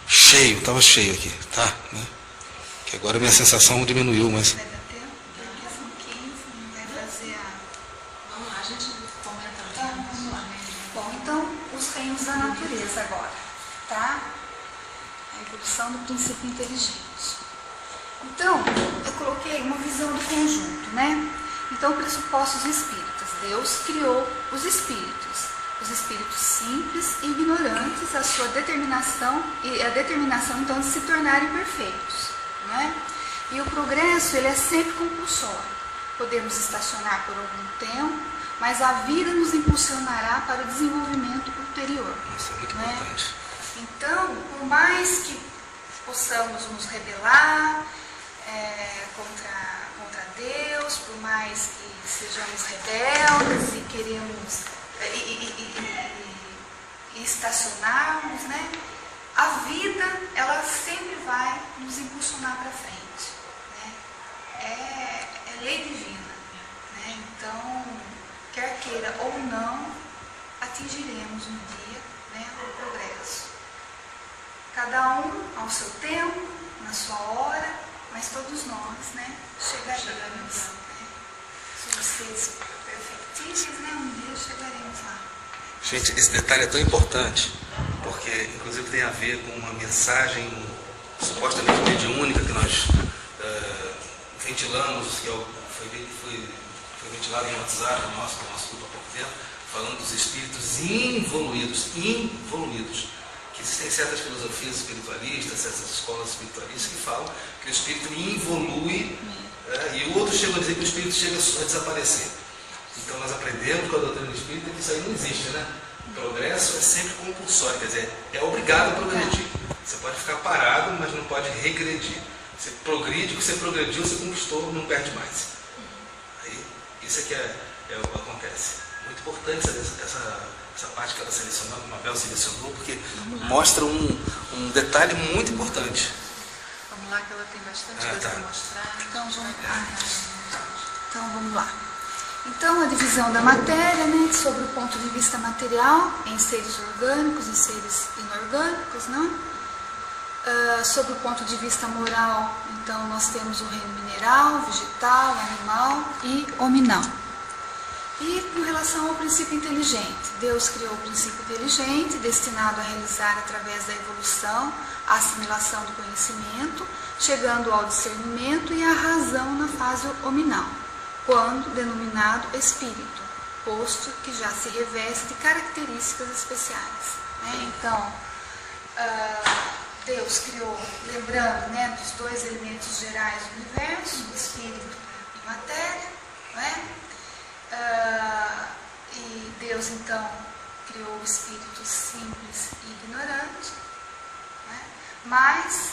cheio, estava cheio aqui, tá? Né? Que agora a minha sensação diminuiu, mas. Vai dar tempo? Porque são 15, não vai fazer a. Vamos lá, a gente comenta. Tá, vamos lá. Bom, então, os reinos da natureza agora, tá? A evolução do princípio inteligente. Então, eu coloquei uma visão do conjunto, né? Então, pressupostos espíritas. Deus criou os espíritos simples e ignorantes, a sua determinação e a determinação então de se tornarem perfeitos, né? E o progresso, ele é sempre compulsório. Podemos estacionar por algum tempo, mas a vida nos impulsionará para o desenvolvimento ulterior. Nossa, é muito né? importante. Então, por mais que possamos nos rebelar contra Deus, por mais que sejamos rebeldes e queremos e estacionarmos, né? A vida, ela sempre vai nos impulsionar para frente, né? É lei divina, né? Então, quer queira ou não, atingiremos um dia, né, o progresso. Cada um ao seu tempo, na sua hora, mas todos nós, né, chegaremos. Né? Somos seres perfeitíveis, né? Um dia chegaremos lá. Gente, esse detalhe é tão importante, porque inclusive tem a ver com uma mensagem supostamente mediúnica que nós ventilamos, que foi ventilado no WhatsApp do nosso grupo há pouco tempo, falando dos espíritos involuídos, que existem certas filosofias espiritualistas, certas escolas espiritualistas que falam que o espírito involui, e o outro chega a dizer que o espírito chega a desaparecer. Então nós aprendemos com a doutrina do espírito que isso aí não existe, né? O progresso é sempre compulsório, quer dizer, é obrigado a progredir. Você pode ficar parado, mas não pode regredir. Você progride, o que você progrediu, você conquistou, não perde mais. Aí, isso é que é o que acontece. Muito importante essa parte que ela selecionou, que o Mabel selecionou, porque mostra um detalhe muito importante. Vamos lá, que ela tem bastante coisa para mostrar. Então vamos lá. Então, a divisão da matéria, né, sobre o ponto de vista material, em seres orgânicos e seres inorgânicos, né? Sobre o ponto de vista moral, então, nós temos o reino mineral, vegetal, animal e hominal. E com relação ao princípio inteligente, Deus criou o princípio inteligente, destinado a realizar através da evolução a assimilação do conhecimento, chegando ao discernimento e à razão na fase hominal, quando denominado espírito, posto que já se reveste de características especiais. Então, Deus criou, lembrando, dos dois elementos gerais do universo, o espírito e matéria, não é? E Deus então criou o espírito simples e ignorante, né? Mas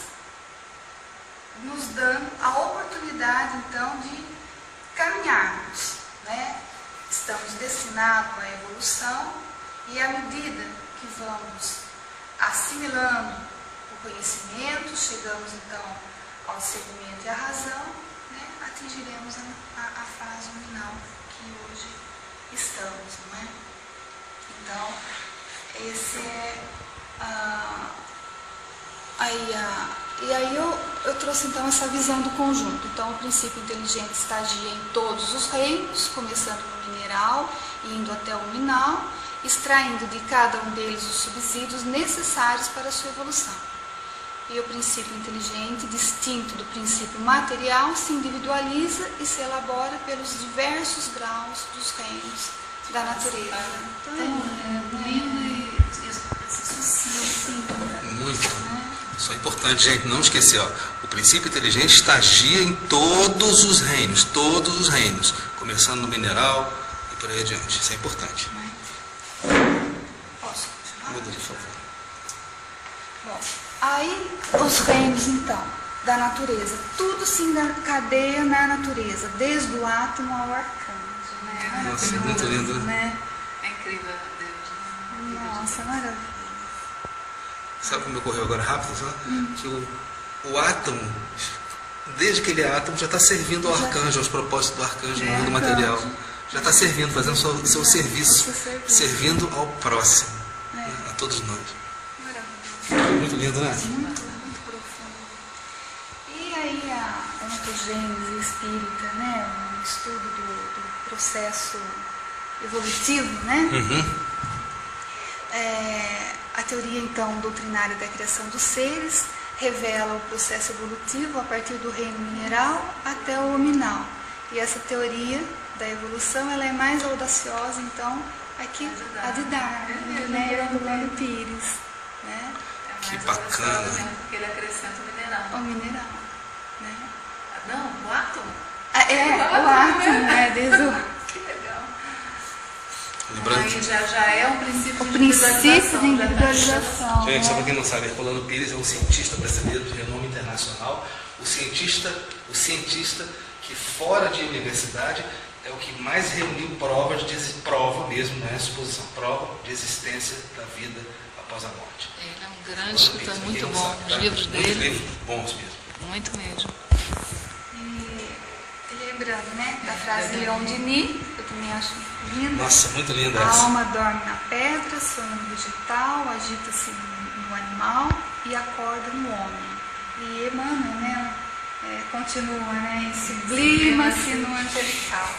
nos dando a oportunidade então de caminharmos, né? Estamos destinados à evolução e à medida que vamos assimilando o conhecimento, chegamos então ao discernimento e à razão, né? Atingiremos a fase nominal que hoje estamos, não é? Então, esse é e aí eu trouxe então essa visão do conjunto. Então, o princípio inteligente estagia em todos os reinos, começando no mineral e indo até o nominal, extraindo de cada um deles os subsídios necessários para a sua evolução. E o princípio inteligente, distinto do princípio material, se individualiza e se elabora pelos diversos graus dos reinos da natureza. Então, muito. Só é importante, gente, não esquecer, o princípio inteligente estagia em todos os reinos, começando no mineral e por aí adiante. Isso é importante. Posso continuar? Muda, por favor. Bom, aí os reinos, então, da natureza. Tudo se encadeia na natureza, desde o átomo ao arcanjo, né? Nossa, muito lindo, né? É incrível Deus, né? Nossa, maravilha. Sabe como ocorreu agora rápido? Só? Que o átomo, desde que ele é átomo, já está servindo ao arcanjo, aos propósitos do arcanjo no mundo material. Já está servindo, fazendo seu serviço, servindo ao próximo, né? A todos nós. Maravilhoso. Muito lindo, né? Muito profundo. E aí a ontogênese espírita, né? Um estudo do processo evolutivo, né? A teoria, então, doutrinária da criação dos seres revela o processo evolutivo a partir do reino mineral até o hominal. E essa teoria da evolução, ela é mais audaciosa, então, aqui a de Darwin, né? Orlando Pires, né? Que bacana. Porque ele acrescenta o mineral. O mineral, né? Não, o átomo? O átomo, né? Desde Que legal. Lembrando Aí já é um princípio o de princípio de individualização. individualização. Gente, só né? para quem não sabe, Orlando Pires é um cientista brasileiro de renome internacional. O cientista que fora de universidade é o que mais reuniu prova mesmo, não é suposição, prova de existência da vida após a morte. Ele é um grande escritor, muito bom. Os livros dele. Muitos livros bons mesmo. Muito mesmo. E lembrando, né, da frase Leon Denis, que eu também acho linda. Nossa, muito linda A essa. alma dorme na pedra, sonha no vegetal, agita-se no animal e acorda no homem. E Emmanuel, né, continua, né, e sublima-se no angelical.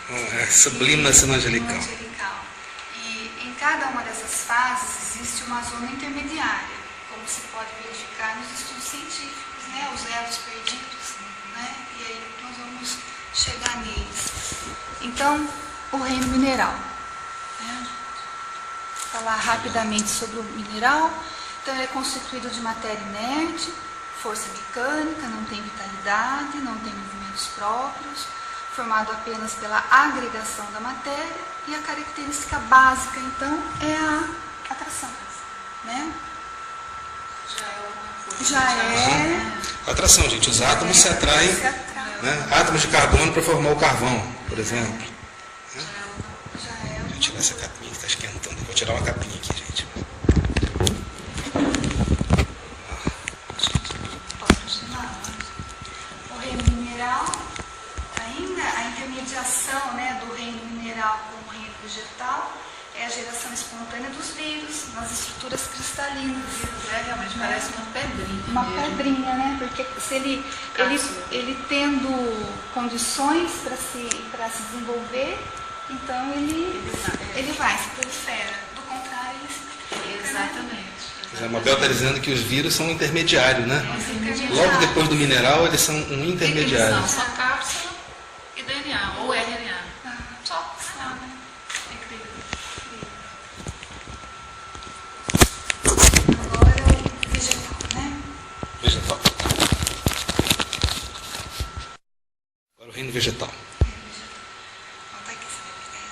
Né? Sublima-se no angelical. E em cada uma dessas fases existe uma zona intermediária, como se pode verificar nos estudos científicos, né, os elos perdidos, né, e aí nós vamos chegar neles. Então, o reino mineral. Né? Falar rapidamente sobre o mineral. Então, ele é constituído de matéria inerte, força mecânica, não tem vitalidade, não tem movimentos próprios, formado apenas pela agregação da matéria, e a característica básica, então, é a atração. Né? Já é alguma coisa. Já é. Atração, gente. Os átomos se atraem, né? Átomos de carbono para formar o carvão, por exemplo. Já é. Deixa eu tirar essa capinha que está esquentando. Vou tirar uma capinha aqui, gente. O reino mineral, ainda a intermediação, né, do reino mineral com o reino vegetal é a geração espontânea dos vírus nas estruturas cristalinas. Realmente parece uma pedrinha. Uma mesmo. pedrinha, né? Porque se ele tendo condições para se desenvolver, então ele vai, se prolifera. Do contrário, ele se multiplica. Exatamente. A Mabel está dizendo que os vírus são um intermediário, né? Intermediário. Logo depois do mineral, eles são um intermediário. Eles são só cápsula e DNA, ou RNA. Só. Sabe? É incrível. Agora é o vegetal, né? Vegetal. Agora o reino vegetal. Volta aqui, você vai pegar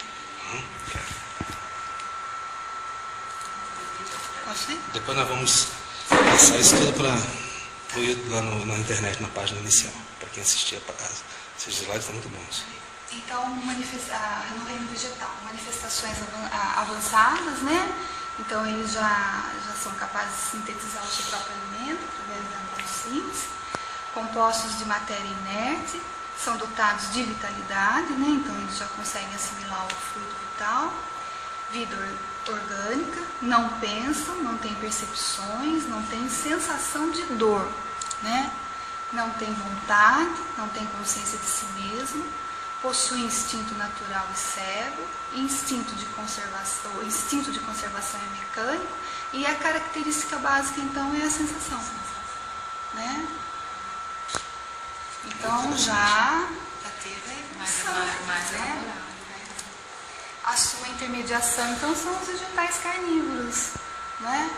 ele. Posso ir? Depois nós vamos passar isso tudo para lá na internet, na página inicial. Para quem assistir, esses slides estão muito bons. Então, no reino vegetal, manifestações avançadas, né? Então, eles já são capazes de sintetizar o seu próprio alimento através da fotossíntese. Compostos de matéria inerte, são dotados de vitalidade, né? Então, eles já conseguem assimilar o fluido vital. Vida orgânica, não pensam, não têm percepções, não têm sensação de dor, né? Não tem vontade, não tem consciência de si mesmo, possui instinto natural e cego, instinto de conservação é mecânico, e a característica básica então é a sensação, né? Então já teve a evolução, mais né? elaborado. A sua intermediação então são os vegetais carnívoros, né?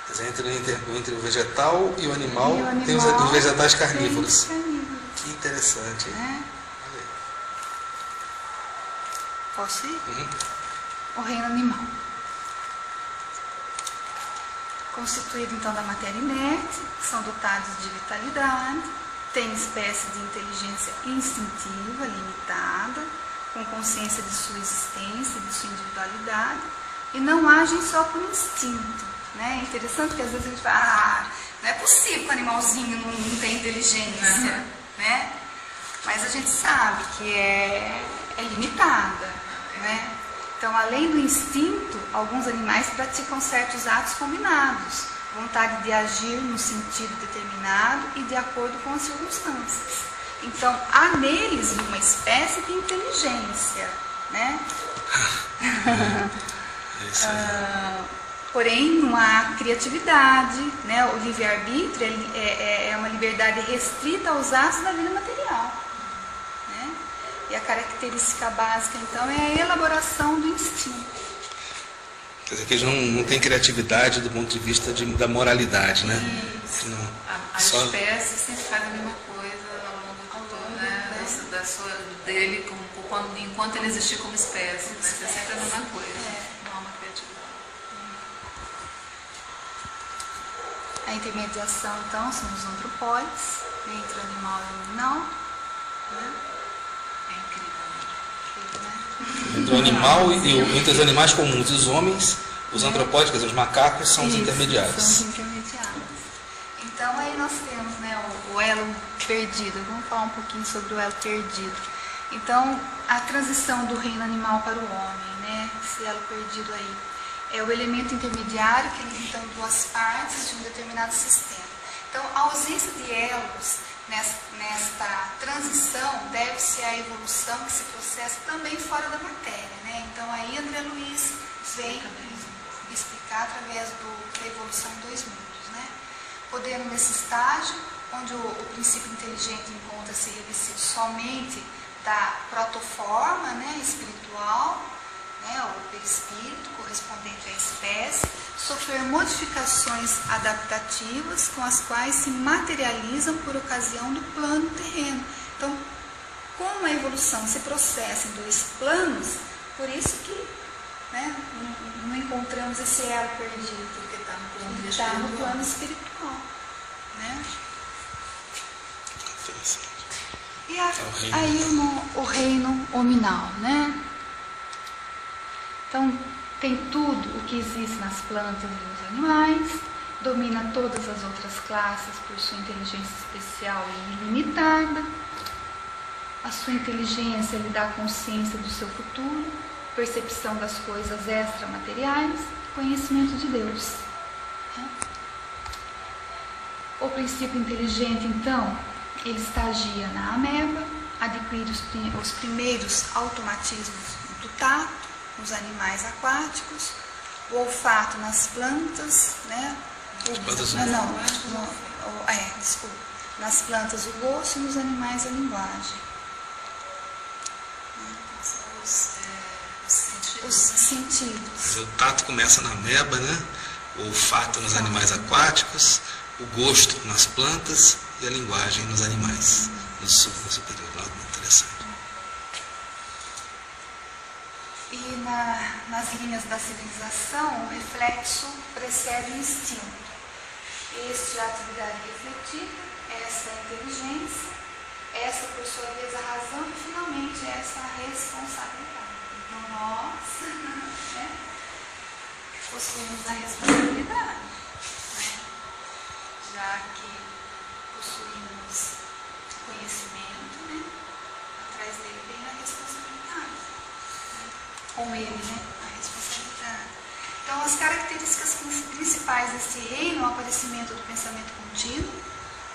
Mas entre o vegetal e o animal, E o animal tem os vegetais carnívoros. tem os carnívoros, Que interessante. né? Olha aí. Posso ir? Uhum. O reino animal. Constituído então da matéria inerte, são dotados de vitalidade, têm espécie de inteligência instintiva limitada, com consciência de sua existência, de sua individualidade, e não agem só por instinto, né? É interessante que às vezes a gente fala, não é possível que o animalzinho não tenha inteligência, né? Mas a gente sabe que é limitada, né? Então, além do instinto, alguns animais praticam certos atos combinados, vontade de agir no sentido determinado e de acordo com as circunstâncias. Então, há neles uma espécie de inteligência, né? É isso aí. Porém, não há criatividade, né? O livre-arbítrio é uma liberdade restrita aos atos da vida material, né? E a característica básica, então, é a elaboração do instinto. Quer dizer que eles não têm criatividade do ponto de vista da moralidade, né? Não. A Só- espécie sempre faz a mesma coisa ao longo do todo, né? Dele, enquanto ele existir como espécie, vai ser sempre a mesma coisa. Não há uma criatividade. A intermediação, então, são os antropóides, entre o animal e o nominal, né? É incrível, né? Entre o animal entre os animais comuns e os homens, os antropóides, quer dizer, os macacos, são os Isso, intermediários. São os intermediários. Então aí nós temos, né, o elo perdido. Vamos falar um pouquinho sobre o elo perdido. Então, a transição do reino animal para o homem, né? Esse elo perdido aí. É o elemento intermediário que liga então duas partes de um determinado sistema. Então, a ausência de elos nesta transição deve-se à evolução que se processa também fora da matéria, né? Então, aí André Luiz vem explicar através da evolução em dois mundos, né? Podendo, nesse estágio, onde o princípio inteligente encontra-se revestido somente da protoforma, né, espiritual, né, o perispírito correspondente à espécie, sofrer modificações adaptativas com as quais se materializam por ocasião do plano terreno. Então, como a evolução se processa em dois planos, por isso que, né, não encontramos esse elo perdido, Porque está no plano está no espiritual. plano espiritual, né? Interessante. E reino. aí o reino hominal, né? Então, tem tudo o que existe nas plantas e nos animais, domina todas as outras classes por sua inteligência especial e ilimitada. A sua inteligência lhe dá consciência do seu futuro, percepção das coisas extramateriais, conhecimento de Deus. Né? O princípio inteligente, então, ele estagia na ameba, adquire os primeiros automatismos do tato nos animais aquáticos, o olfato nas plantas, né? Nas plantas o gosto e nos animais a linguagem. Os sentidos. O tato começa na ameba, né? O olfato nos animais aquáticos, o gosto nas plantas e a linguagem nos animais, no superior. Muito interessante. E nas linhas da civilização, o reflexo precede o instinto. Este é a atividade refletida, essa é a inteligência, essa, por sua vez, a razão e, finalmente, essa a responsabilidade. Então, nós possuímos a responsabilidade, né? Já que possuímos conhecimento, né? Atrás dele vem a responsabilidade, né? Com ele, né? A responsabilidade. Então, as características principais desse reino, o aparecimento do pensamento contínuo,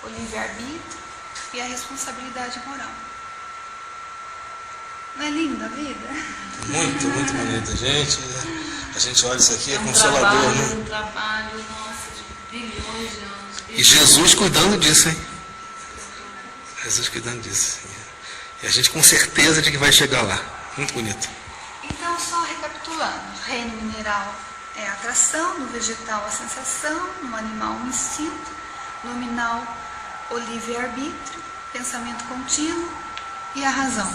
o livre-arbítrio e a responsabilidade moral. Não é linda a vida? Muito, muito bonito, gente. A gente olha isso aqui, é consolador, né? Um trabalho, nossa, de bilhões de anos. E Jesus cuidando disso, hein? Jesus cuidando disso. E a gente com certeza de que vai chegar lá. Muito bonito. Então, só recapitulando, reino mineral é a atração, no vegetal a sensação, no animal o instinto, no nominal o livre-arbítrio, pensamento contínuo e a razão.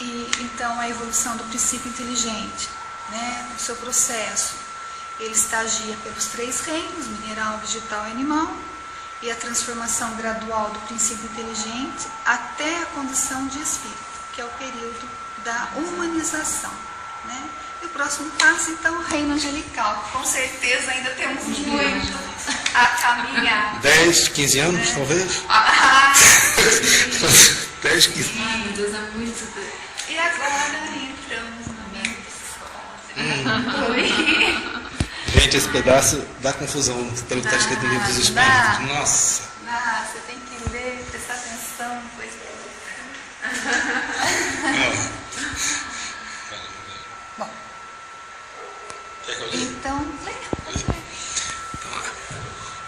E então a evolução do princípio inteligente, né, o seu processo, ele estagia pelos 3 reinos, mineral, vegetal e animal, e a transformação gradual do princípio inteligente até a condição de espírito, que é o período da humanização, né? E o próximo passo, então, o reino angelical. Com certeza ainda temos muito a caminhar. 10, 15 anos, talvez? 10, 15 Ai, meu Deus, é muito Deus. E agora entramos no meio. Gente, esse pedaço dá confusão pelo que está escrito no livro dos Espíritos. Nossa! Você tem que ler, prestar atenção, pois Bom, Quer que eu leia? então,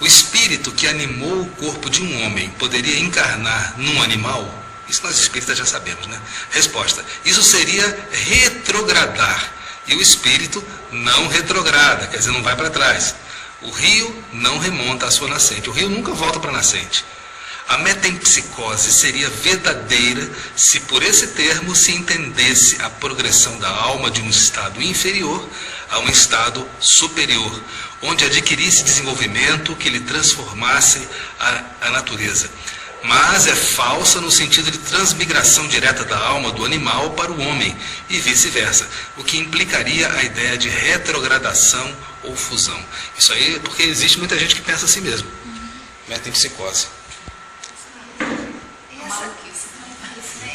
O espírito que animou o corpo de um homem poderia encarnar num animal? Isso nós espíritas já sabemos, né? Resposta: isso seria retrogradar. E o espírito não retrograda, quer dizer, não vai para trás. O rio não remonta à sua nascente. O rio nunca volta para a nascente. A metempsicose seria verdadeira se por esse termo se entendesse a progressão da alma de um estado inferior a um estado superior, onde adquirisse desenvolvimento que lhe transformasse a natureza. Mas é falsa no sentido de transmigração direta da alma do animal para o homem e vice-versa, o que implicaria a ideia de retrogradação ou fusão. Isso aí é porque existe muita gente que pensa assim mesmo. Metempsicose.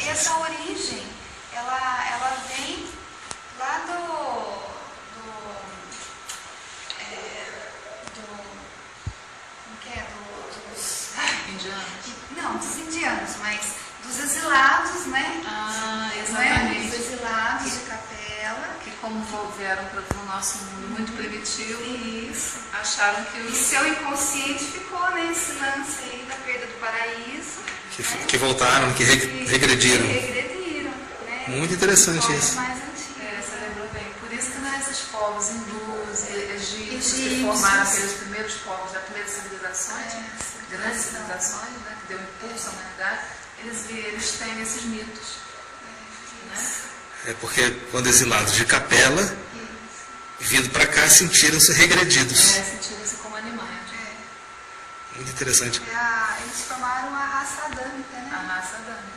E essa origem, ela vem lá dos Indianos. não, dos indianos, mas dos exilados, né? Exatamente. Dos exilados de Capela. Que como vieram para o nosso mundo muito primitivo, Isso. acharam que E seu inconsciente ficou nesse lance aí da perda do paraíso. Que voltaram, que regrediram. Que regrediram, né? Muito interessante isso. Mais antigas. você lembrou bem. Por isso que esses povos hindus, egípcios, que Egípcios. formaram aqueles primeiros povos das primeiras civilizações, É, grandes civilizações, né, que deu impulso à humanidade, eles têm esses mitos. Né? É porque quando exilados de Capela, vindo para cá, sentiram-se regredidos. Sentiram-se como animais. Muito interessante. Eles formaram a raça adâmica, A né? raça adâmica.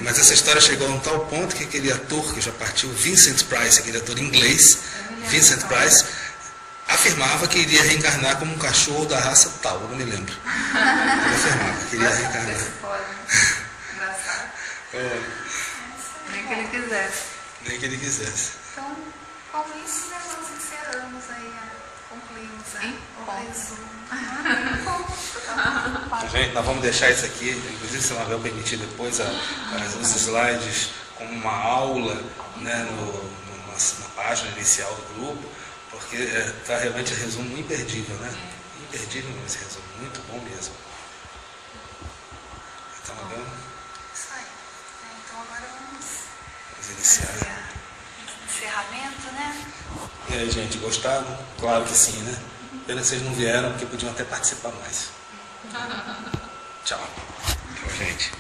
Mas essa história chegou a um tal ponto que aquele ator que já partiu, Vincent Price, aquele ator inglês, Vincent Price, afirmava que iria reencarnar como um cachorro da raça tal, eu não me lembro. Ele afirmava que iria reencarnar. Você pode. Engraçado. Nem que ele quisesse. Nem que ele quisesse. Então, com isso, né, nós encerramos aí, concluímos finalizar Em o ponto. resumo. Gente, nós vamos deixar isso aqui, inclusive se não vai permitir depois os slides como uma aula, né, na página inicial do grupo, porque está realmente um resumo imperdível, né? Imperdível esse resumo, muito bom mesmo. Então, Isso aí. Então agora vamos iniciar. fazer o encerramento, né? E aí, gente, gostaram? Claro que sim, né? Pena que vocês não vieram, porque podiam até participar mais. Tchau. Tchau, gente.